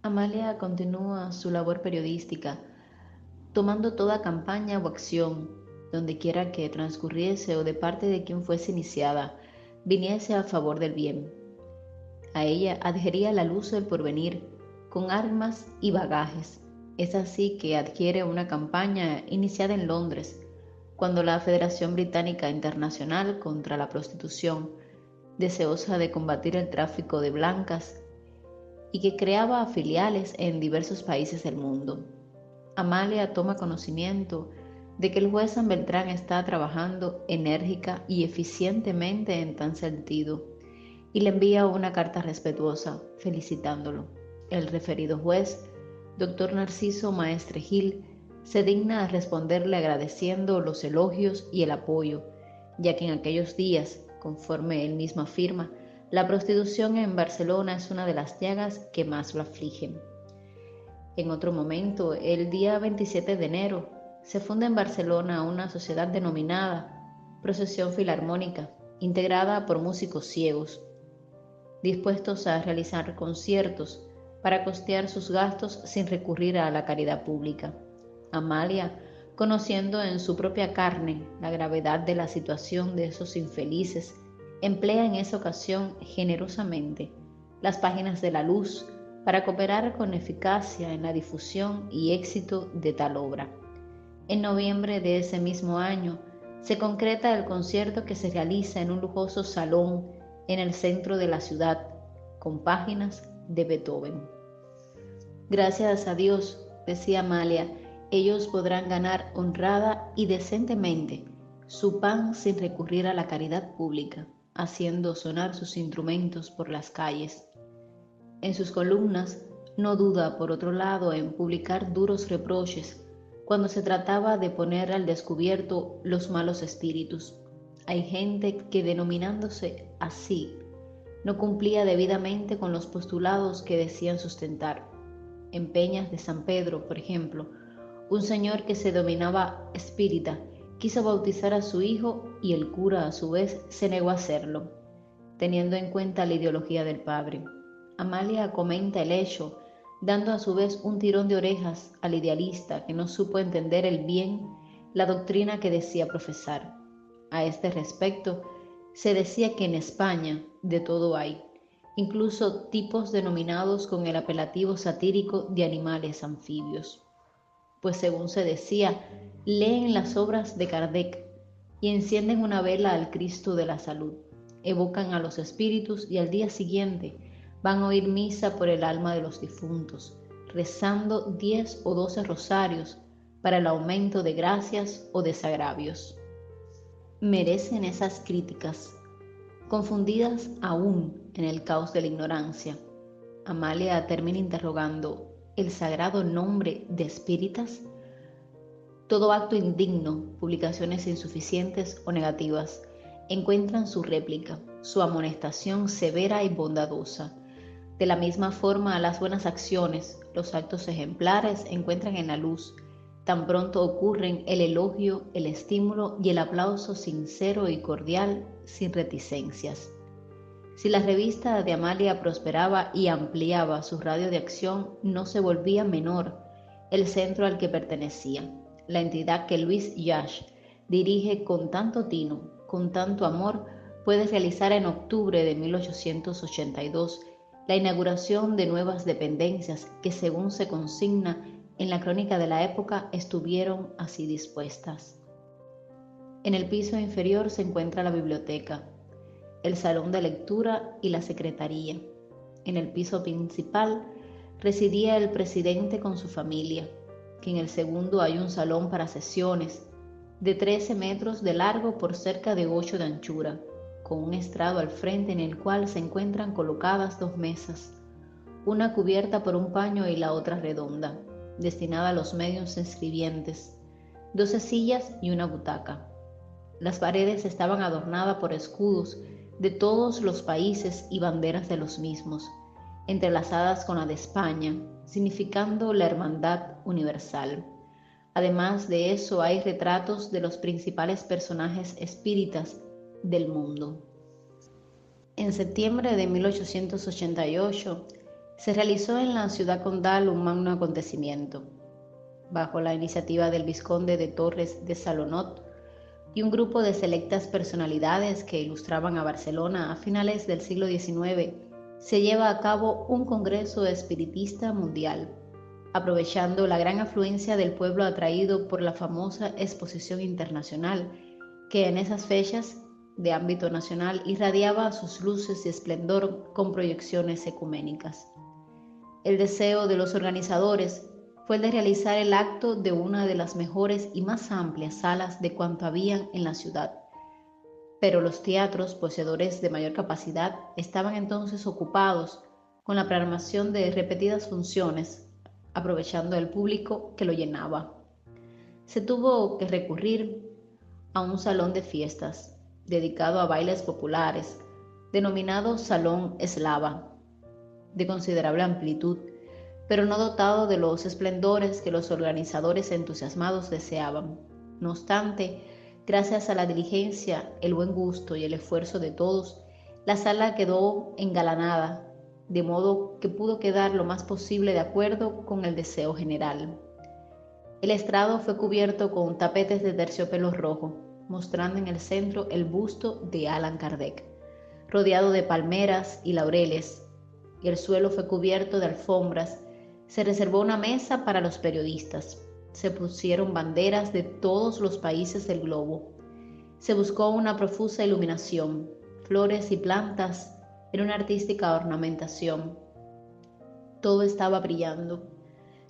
Amalia continúa su labor periodística, tomando toda campaña o acción, donde quiera que transcurriese o de parte de quien fuese iniciada, viniese a favor del bien. A ella adhería la luz del porvenir, con armas y bagajes. Es así que adquiere una campaña iniciada en Londres, cuando la Federación Británica Internacional contra la Prostitución, deseosa de combatir el tráfico de blancas, y que creaba filiales en diversos países del mundo. Amalia toma conocimiento de que el juez San Beltrán está trabajando enérgica y eficientemente en tal sentido y le envía una carta respetuosa felicitándolo. El referido juez, doctor Narciso Maestre Gil, se digna a responderle agradeciendo los elogios y el apoyo, ya que en aquellos días, conforme él mismo afirma, la prostitución en Barcelona es una de las llagas que más lo afligen. En otro momento, el día 27 de enero, se funda en Barcelona una sociedad denominada Procesión Filarmónica, integrada por músicos ciegos, dispuestos a realizar conciertos para costear sus gastos sin recurrir a la caridad pública. Amalia, conociendo en su propia carne la gravedad de la situación de esos infelices, emplea en esa ocasión generosamente las páginas de la luz para cooperar con eficacia en la difusión y éxito de tal obra. En noviembre de ese mismo año se concreta el concierto que se realiza en un lujoso salón en el centro de la ciudad, con páginas de Beethoven. Gracias a Dios, decía Amalia, ellos podrán ganar honrada y decentemente su pan sin recurrir a la caridad pública, haciendo sonar sus instrumentos por las calles. En sus columnas no duda, por otro lado, en publicar duros reproches cuando se trataba de poner al descubierto los malos espíritus. Hay gente que, denominándose así, no cumplía debidamente con los postulados que decían sustentar. En Peñas de San Pedro, por ejemplo, un señor que se denominaba espírita quiso bautizar a su hijo y el cura, a su vez, se negó a hacerlo, teniendo en cuenta la ideología del padre. Amalia comenta el hecho, dando a su vez un tirón de orejas al idealista que no supo entender el bien la doctrina que decía profesar. A este respecto, se decía que en España de todo hay, incluso tipos denominados con el apelativo satírico de animales anfibios. Pues según se decía, leen las obras de Kardec y encienden una vela al Cristo de la salud, evocan a los espíritus y al día siguiente van a oír misa por el alma de los difuntos, rezando 10 o 12 rosarios para el aumento de gracias o desagravios. Merecen esas críticas, confundidas aún en el caos de la ignorancia. Amalia termina interrogando: ¿el sagrado nombre de espíritas? Todo acto indigno, publicaciones insuficientes o negativas, encuentran su réplica, su amonestación severa y bondadosa. De la misma forma, las buenas acciones, los actos ejemplares encuentran en la luz, tan pronto ocurren, el elogio, el estímulo y el aplauso sincero y cordial, sin reticencias. Si la revista de Amalia prosperaba y ampliaba su radio de acción, no se volvía menor el centro al que pertenecía, la entidad que Luis Llach dirige con tanto tino, con tanto amor, puede realizar en octubre de 1882 la inauguración de nuevas dependencias que, según se consigna en la crónica de la época, estuvieron así dispuestas. En el piso inferior se encuentra la biblioteca, el salón de lectura y la secretaría. En el piso principal residía el presidente con su familia, que en el segundo hay un salón para sesiones de 13 metros de largo por cerca de 8 de anchura, con un estrado al frente en el cual se encuentran colocadas 2 mesas, una cubierta por un paño y la otra redonda, destinada a los médiuns escribientes, 12 sillas y una butaca. Las paredes estaban adornadas por escudos de todos los países y banderas de los mismos, entrelazadas con la de España, significando la hermandad universal. Además de eso, hay retratos de los principales personajes espíritas del mundo. En septiembre de 1888 se realizó en la ciudad condal un magno acontecimiento, bajo la iniciativa del vizconde de Torres de Salonot y un grupo de selectas personalidades que ilustraban a Barcelona a finales del siglo XIX. Se lleva a cabo un congreso espiritista mundial, aprovechando la gran afluencia del pueblo atraído por la famosa exposición internacional que en esas fechas de ámbito nacional irradiaba sus luces y esplendor con proyecciones ecuménicas. El deseo de los organizadores fue el de realizar el acto de una de las mejores y más amplias salas de cuanto habían en la ciudad, pero los teatros, poseedores de mayor capacidad, estaban entonces ocupados con la programación de repetidas funciones, aprovechando el público que lo llenaba. Se tuvo que recurrir a un salón de fiestas, dedicado a bailes populares, denominado Salón Eslava, de considerable amplitud, pero no dotado de los esplendores que los organizadores entusiasmados deseaban. No obstante, gracias a la diligencia, el buen gusto y el esfuerzo de todos, la sala quedó engalanada, de modo que pudo quedar lo más posible de acuerdo con el deseo general. El estrado fue cubierto con tapetes de terciopelo rojo, mostrando en el centro el busto de Allan Kardec, rodeado de palmeras y laureles, y el suelo fue cubierto de alfombras. Se reservó una mesa para los periodistas. Se pusieron banderas de todos los países del globo. Se buscó una profusa iluminación, flores y plantas en una artística ornamentación. Todo estaba brillando.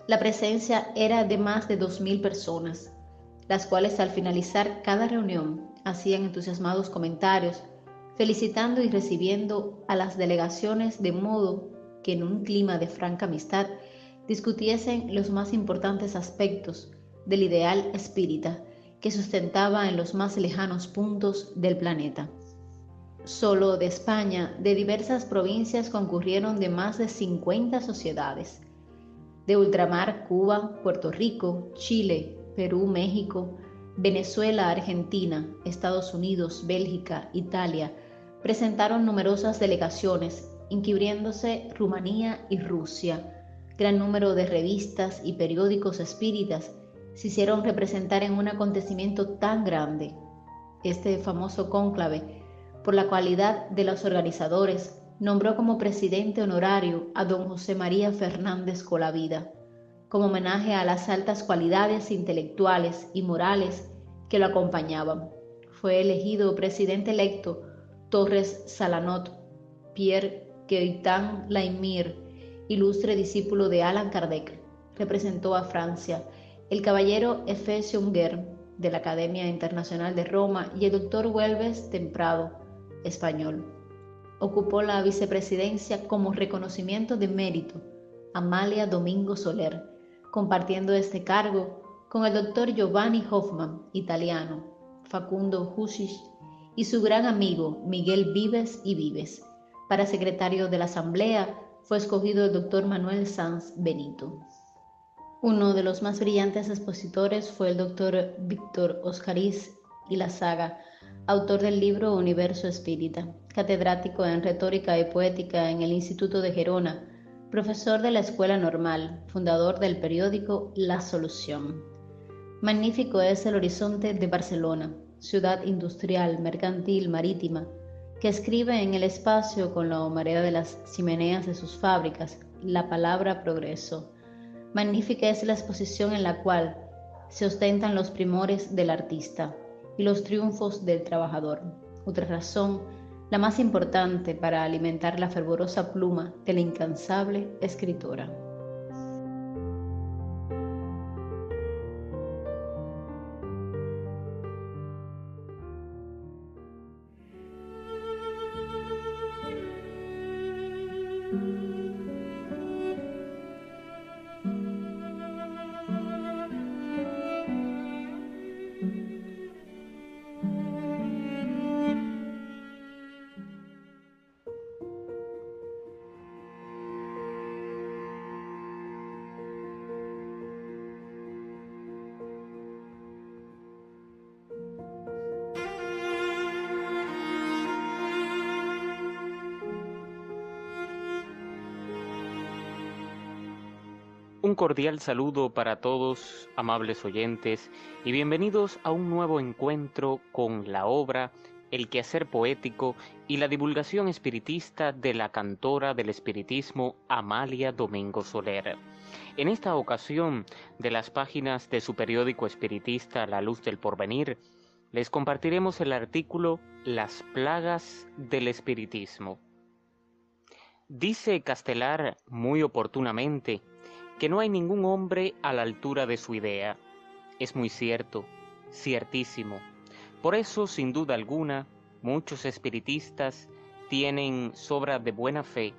La presencia era de más de 2000 personas, las cuales al finalizar cada reunión hacían entusiasmados comentarios, felicitando y recibiendo a las delegaciones de modo que en un clima de franca amistad discutiesen los más importantes aspectos del ideal espírita que sustentaba en los más lejanos puntos del planeta. Solo de España, de diversas provincias concurrieron de más de 50 sociedades. De ultramar, Cuba, Puerto Rico, Chile, Perú, México, Venezuela, Argentina, Estados Unidos, Bélgica, Italia, presentaron numerosas delegaciones, incluyéndose Rumanía y Rusia. Gran número de revistas y periódicos espíritas se hicieron representar en un acontecimiento tan grande. Este famoso cónclave, por la cualidad de los organizadores, nombró como presidente honorario a don José María Fernández Colavida, como homenaje a las altas cualidades intelectuales y morales que lo acompañaban. Fue elegido presidente electo Torres Salanot, Pierre Gaëtan Laimire, ilustre discípulo de Allan Kardec. Representó a Francia el caballero Efesio Unguer, de la Academia Internacional de Roma, y el doctor Huelves Temprado, español. Ocupó la vicepresidencia como reconocimiento de mérito Amalia Domingo Soler, compartiendo este cargo con el doctor Giovanni Hoffman, italiano, Facundo Hussich y su gran amigo Miguel Vives y Vives. Para secretario de la Asamblea fue escogido el doctor Manuel Sanz Benito. Uno de los más brillantes expositores fue el doctor Víctor Oscariz Ilassaga, autor del libro Universo Espírita, catedrático en retórica y poética en el Instituto de Gerona, profesor de la Escuela Normal, fundador del periódico La Solución. Magnífico es el horizonte de Barcelona, ciudad industrial, mercantil, marítima, que escribe en el espacio con la humareda de las chimeneas de sus fábricas la palabra progreso. Magnífica es la exposición en la cual se ostentan los primores del artista y los triunfos del trabajador. Otra razón, la más importante para alimentar la fervorosa pluma de la incansable escritora. Un cordial saludo para todos, amables oyentes, y bienvenidos a un nuevo encuentro con la obra, el quehacer poético y la divulgación espiritista de la cantora del espiritismo Amalia Domingo Soler. En esta ocasión, de las páginas de su periódico espiritista La Luz del Porvenir, les compartiremos el artículo Las plagas del espiritismo. Dice Castelar muy oportunamente que no hay ningún hombre a la altura de su idea. Es muy cierto, ciertísimo. Por eso, sin duda alguna, muchos espiritistas tienen sobra de buena fe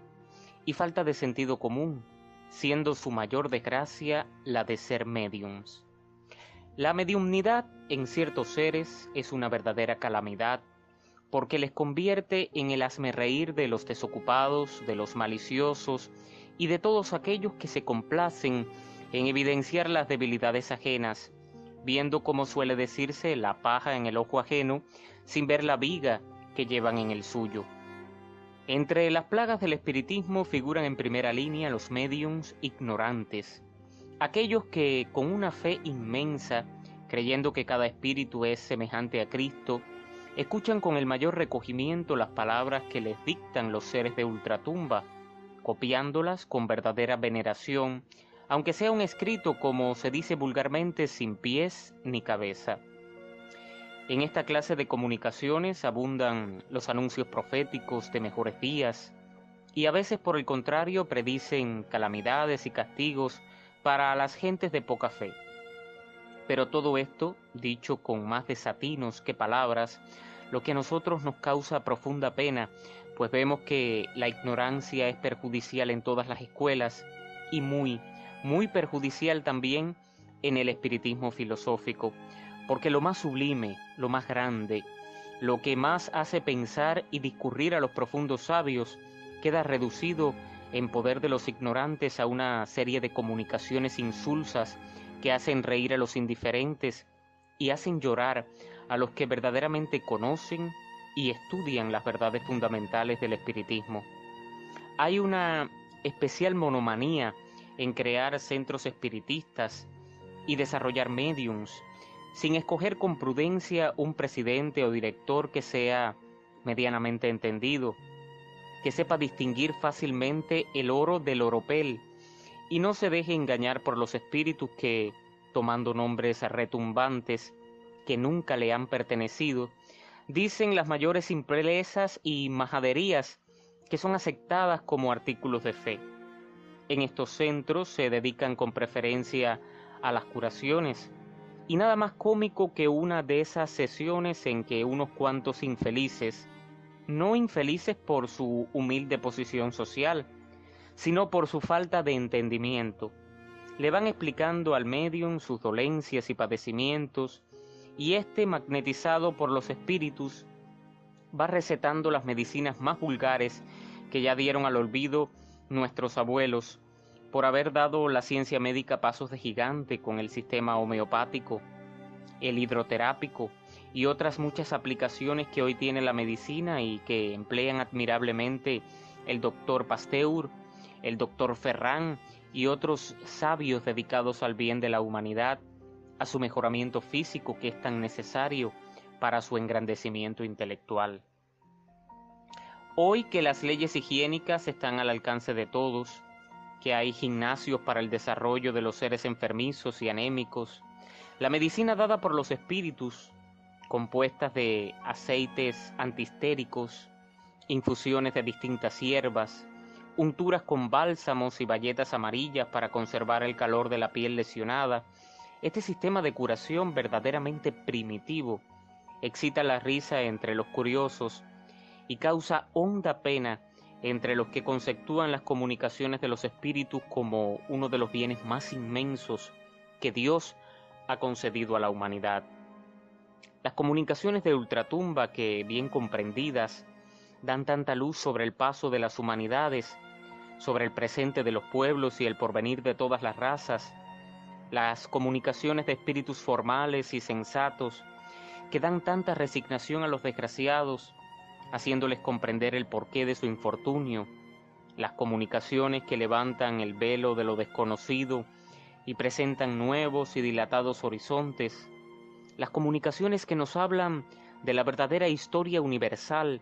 y falta de sentido común, siendo su mayor desgracia la de ser médiums. La mediumnidad en ciertos seres es una verdadera calamidad, porque les convierte en el hazmerreír de los desocupados, de los maliciosos y de todos aquellos que se complacen en evidenciar las debilidades ajenas, viendo, como suele decirse, la paja en el ojo ajeno, sin ver la viga que llevan en el suyo. Entre las plagas del espiritismo figuran en primera línea los médiums ignorantes, aquellos que con una fe inmensa, creyendo que cada espíritu es semejante a Cristo, escuchan con el mayor recogimiento las palabras que les dictan los seres de ultratumba, copiándolas con verdadera veneración, aunque sea un escrito, como se dice vulgarmente, sin pies ni cabeza. En esta clase de comunicaciones abundan los anuncios proféticos de mejores días, y a veces, por el contrario, predicen calamidades y castigos para las gentes de poca fe. Pero todo esto, dicho con más desatinos que palabras, lo que a nosotros nos causa profunda pena, pues vemos que la ignorancia es perjudicial en todas las escuelas y muy perjudicial también en el espiritismo filosófico, porque lo más sublime, lo más grande, lo que más hace pensar y discurrir a los profundos sabios, queda reducido en poder de los ignorantes a una serie de comunicaciones insulsas que hacen reír a los indiferentes y hacen llorar a los que verdaderamente conocen y estudian las verdades fundamentales del espiritismo. Hay una especial monomanía en crear centros espiritistas y desarrollar médiums, sin escoger con prudencia un presidente o director que sea medianamente entendido, que sepa distinguir fácilmente el oro del oropel, y no se deje engañar por los espíritus que, tomando nombres retumbantes que nunca le han pertenecido, dicen las mayores simplezas y majaderías que son aceptadas como artículos de fe. En estos centros se dedican con preferencia a las curaciones, y nada más cómico que una de esas sesiones en que unos cuantos infelices, no infelices por su humilde posición social, sino por su falta de entendimiento, le van explicando al médium sus dolencias y padecimientos, y éste, magnetizado por los espíritus, va recetando las medicinas más vulgares que ya dieron al olvido nuestros abuelos, por haber dado la ciencia médica pasos de gigante con el sistema homeopático, el hidroterápico y otras muchas aplicaciones que hoy tiene la medicina y que emplean admirablemente el doctor Pasteur, el doctor Ferran y otros sabios dedicados al bien de la humanidad, a su mejoramiento físico que es tan necesario para su engrandecimiento intelectual. Hoy que las leyes higiénicas están al alcance de todos, que hay gimnasios para el desarrollo de los seres enfermizos y anémicos, la medicina dada por los espíritus, compuestas de aceites antihistéricos, infusiones de distintas hierbas, unturas con bálsamos y bayetas amarillas para conservar el calor de la piel lesionada, este sistema de curación verdaderamente primitivo excita la risa entre los curiosos y causa honda pena entre los que conceptúan las comunicaciones de los espíritus como uno de los bienes más inmensos que Dios ha concedido a la humanidad. Las comunicaciones de ultratumba que, bien comprendidas, dan tanta luz sobre el paso de las humanidades, sobre el presente de los pueblos y el porvenir de todas las razas, las comunicaciones de espíritus formales y sensatos que dan tanta resignación a los desgraciados, haciéndoles comprender el porqué de su infortunio, las comunicaciones que levantan el velo de lo desconocido y presentan nuevos y dilatados horizontes, las comunicaciones que nos hablan de la verdadera historia universal,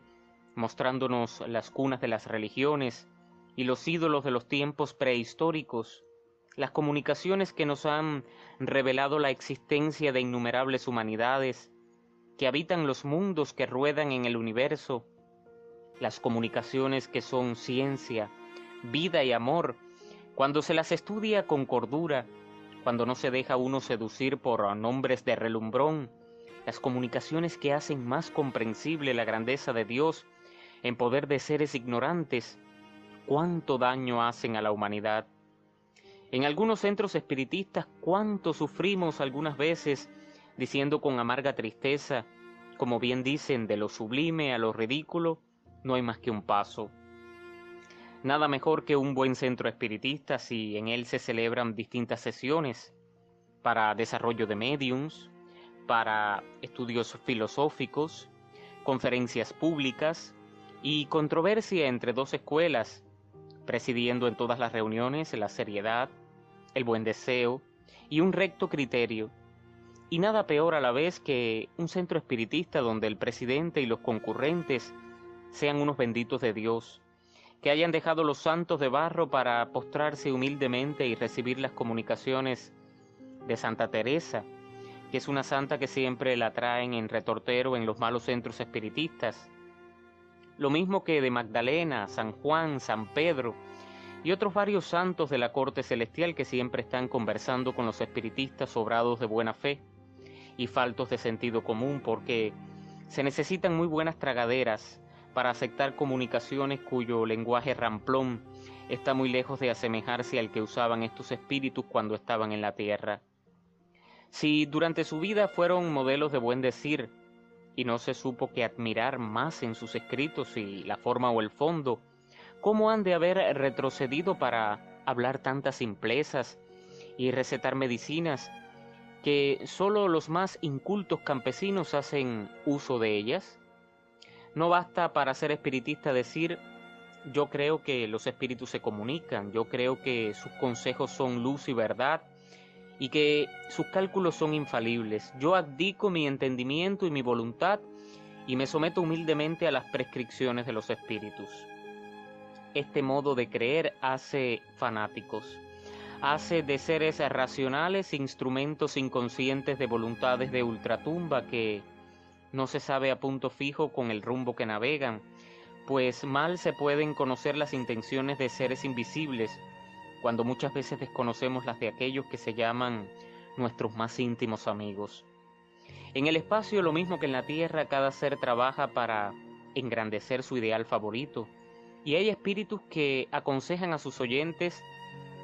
mostrándonos las cunas de las religiones y los ídolos de los tiempos prehistóricos, las comunicaciones que nos han revelado la existencia de innumerables humanidades que habitan los mundos que ruedan en el universo, las comunicaciones que son ciencia, vida y amor, cuando se las estudia con cordura, cuando no se deja uno seducir por nombres de relumbrón, las comunicaciones que hacen más comprensible la grandeza de Dios en poder de seres ignorantes, cuánto daño hacen a la humanidad. En algunos centros espiritistas, cuánto sufrimos algunas veces, diciendo con amarga tristeza, como bien dicen, de lo sublime a lo ridículo, no hay más que un paso. Nada mejor que un buen centro espiritista si en él se celebran distintas sesiones para desarrollo de médiums, para estudios filosóficos, conferencias públicas y controversia entre dos escuelas, presidiendo en todas las reuniones la seriedad, el buen deseo y un recto criterio. Y nada peor a la vez que un centro espiritista donde el presidente y los concurrentes sean unos benditos de Dios, que hayan dejado los santos de barro para postrarse humildemente y recibir las comunicaciones de Santa Teresa, que es una santa que siempre la traen en retortero en los malos centros espiritistas. Lo mismo que de Magdalena, San Juan, San Pedro y otros varios santos de la corte celestial que siempre están conversando con los espiritistas sobrados de buena fe y faltos de sentido común, porque se necesitan muy buenas tragaderas para aceptar comunicaciones cuyo lenguaje ramplón está muy lejos de asemejarse al que usaban estos espíritus cuando estaban en la tierra. Si durante su vida fueron modelos de buen decir y no se supo qué admirar más en sus escritos y la forma o el fondo, ¿cómo han de haber retrocedido para hablar tantas simplezas y recetar medicinas que solo los más incultos campesinos hacen uso de ellas? No basta para ser espiritista decir, yo creo que los espíritus se comunican, yo creo que sus consejos son luz y verdad, y que sus cálculos son infalibles. Yo abdico mi entendimiento y mi voluntad, y me someto humildemente a las prescripciones de los espíritus. Este modo de creer hace fanáticos, hace de seres racionales instrumentos inconscientes de voluntades de ultratumba que no se sabe a punto fijo con el rumbo que navegan, pues mal se pueden conocer las intenciones de seres invisibles, cuando muchas veces desconocemos las de aquellos que se llaman nuestros más íntimos amigos. En el espacio, lo mismo que en la tierra, cada ser trabaja para engrandecer su ideal favorito, y hay espíritus que aconsejan a sus oyentes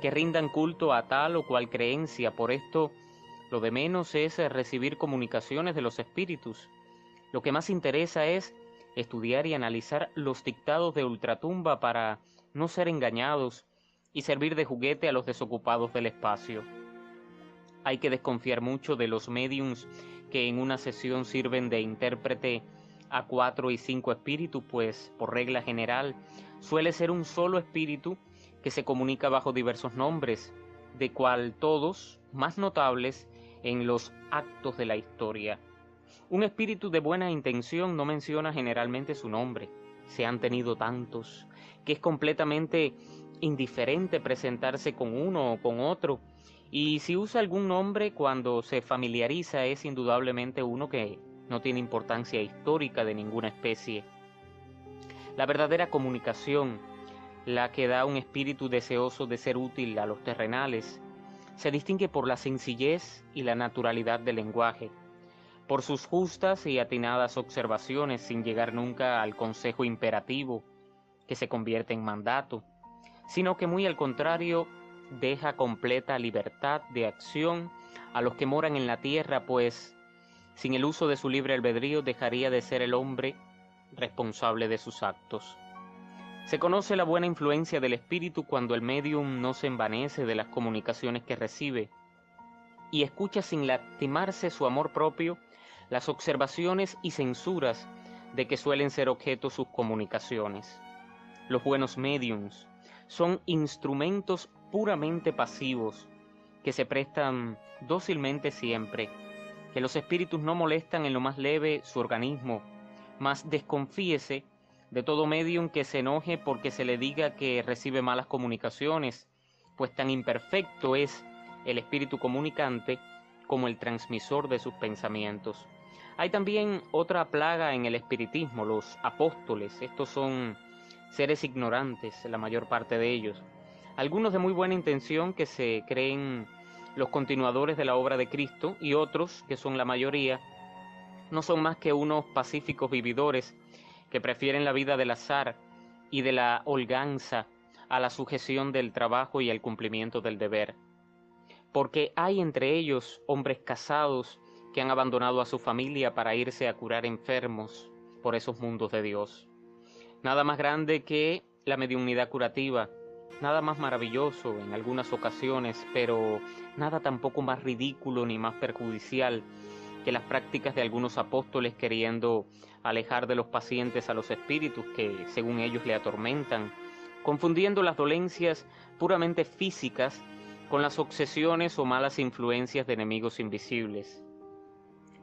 que rindan culto a tal o cual creencia. Por esto, lo de menos es recibir comunicaciones de los espíritus. Lo que más interesa es estudiar y analizar los dictados de ultratumba para no ser engañados y servir de juguete a los desocupados del espacio. Hay que desconfiar mucho de los médiums que en una sesión sirven de intérprete a 4 y 5 espíritus, pues por regla general suele ser un solo espíritu que se comunica bajo diversos nombres, de cual todos más notables en los actos de la historia. Un espíritu de buena intención no menciona generalmente su nombre. Se han tenido tantos que es completamente indiferente presentarse con uno o con otro, y si usa algún nombre cuando se familiariza es indudablemente uno que no tiene importancia histórica de ninguna especie. La verdadera comunicación, la que da un espíritu deseoso de ser útil a los terrenales, se distingue por la sencillez y la naturalidad del lenguaje, por sus justas y atinadas observaciones sin llegar nunca al consejo imperativo que se convierte en mandato, sino que muy al contrario deja completa libertad de acción a los que moran en la tierra, pues sin el uso de su libre albedrío dejaría de ser el hombre responsable de sus actos. Se conoce la buena influencia del espíritu cuando el médium no se envanece de las comunicaciones que recibe y escucha sin lastimarse su amor propio las observaciones y censuras de que suelen ser objeto sus comunicaciones. Los buenos médiums son instrumentos puramente pasivos que se prestan dócilmente siempre, que los espíritus no molestan en lo más leve su organismo, mas desconfíese de todo medium que se enoje porque se le diga que recibe malas comunicaciones, pues tan imperfecto es el espíritu comunicante como el transmisor de sus pensamientos. Hay también otra plaga en el espiritismo, los apóstoles. Estos son seres ignorantes, la mayor parte de ellos. Algunos de muy buena intención que se creen los continuadores de la obra de Cristo, y otros, que son la mayoría, no son más que unos pacíficos vividores que prefieren la vida del azar y de la holganza a la sujeción del trabajo y el cumplimiento del deber. Porque hay entre ellos hombres casados que han abandonado a su familia para irse a curar enfermos por esos mundos de Dios. Nada más grande que la mediunidad curativa, nada más maravilloso en algunas ocasiones, pero nada tampoco más ridículo ni más perjudicial que las prácticas de algunos apóstoles queriendo alejar de los pacientes a los espíritus que, según ellos, le atormentan, confundiendo las dolencias puramente físicas con las obsesiones o malas influencias de enemigos invisibles.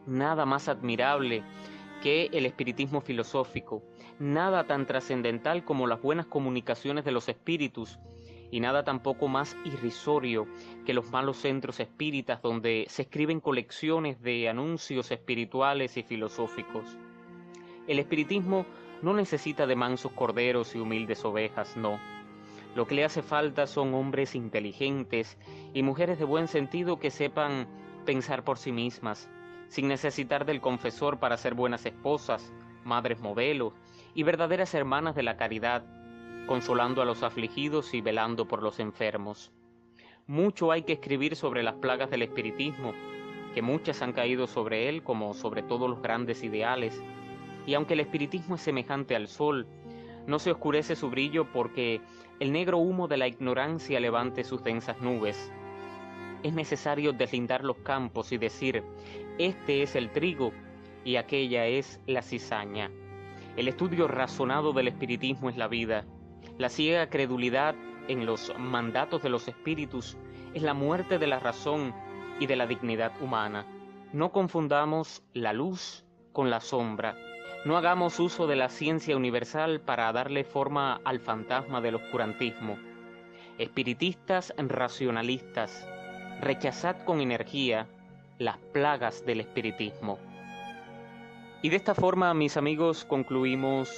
Nada más admirable que el espiritismo filosófico, nada tan trascendental como las buenas comunicaciones de los espíritus, y nada tampoco más irrisorio que los malos centros espíritas donde se escriben colecciones de anuncios espirituales y filosóficos. El espiritismo no necesita de mansos corderos y humildes ovejas, no. Lo que le hace falta son hombres inteligentes y mujeres de buen sentido que sepan pensar por sí mismas, sin necesitar del confesor para ser buenas esposas, madres modelos y verdaderas hermanas de la caridad, consolando a los afligidos y velando por los enfermos. Mucho hay que escribir sobre las plagas del espiritismo, que muchas han caído sobre él como sobre todos los grandes ideales, y aunque el espiritismo es semejante al sol, no se oscurece su brillo porque el negro humo de la ignorancia levante sus densas nubes. Es necesario deslindar los campos y decir, este es el trigo y aquella es la cizaña. El estudio razonado del espiritismo es la vida. La ciega credulidad en los mandatos de los espíritus es la muerte de la razón y de la dignidad humana. No confundamos la luz con la sombra. No hagamos uso de la ciencia universal para darle forma al fantasma del oscurantismo. Espiritistas racionalistas, rechazad con energía las plagas del espiritismo. Y de esta forma, mis amigos, concluimos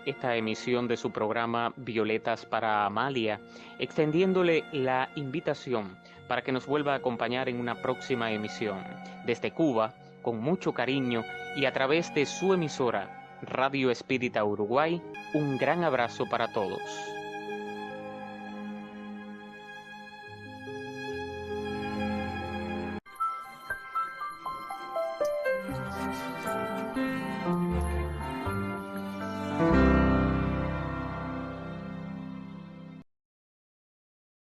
esta emisión de su programa Violetas para Amalia, extendiéndole la invitación para que nos vuelva a acompañar en una próxima emisión. Desde Cuba, con mucho cariño y a través de su emisora, Radio Espírita Uruguay, un gran abrazo para todos.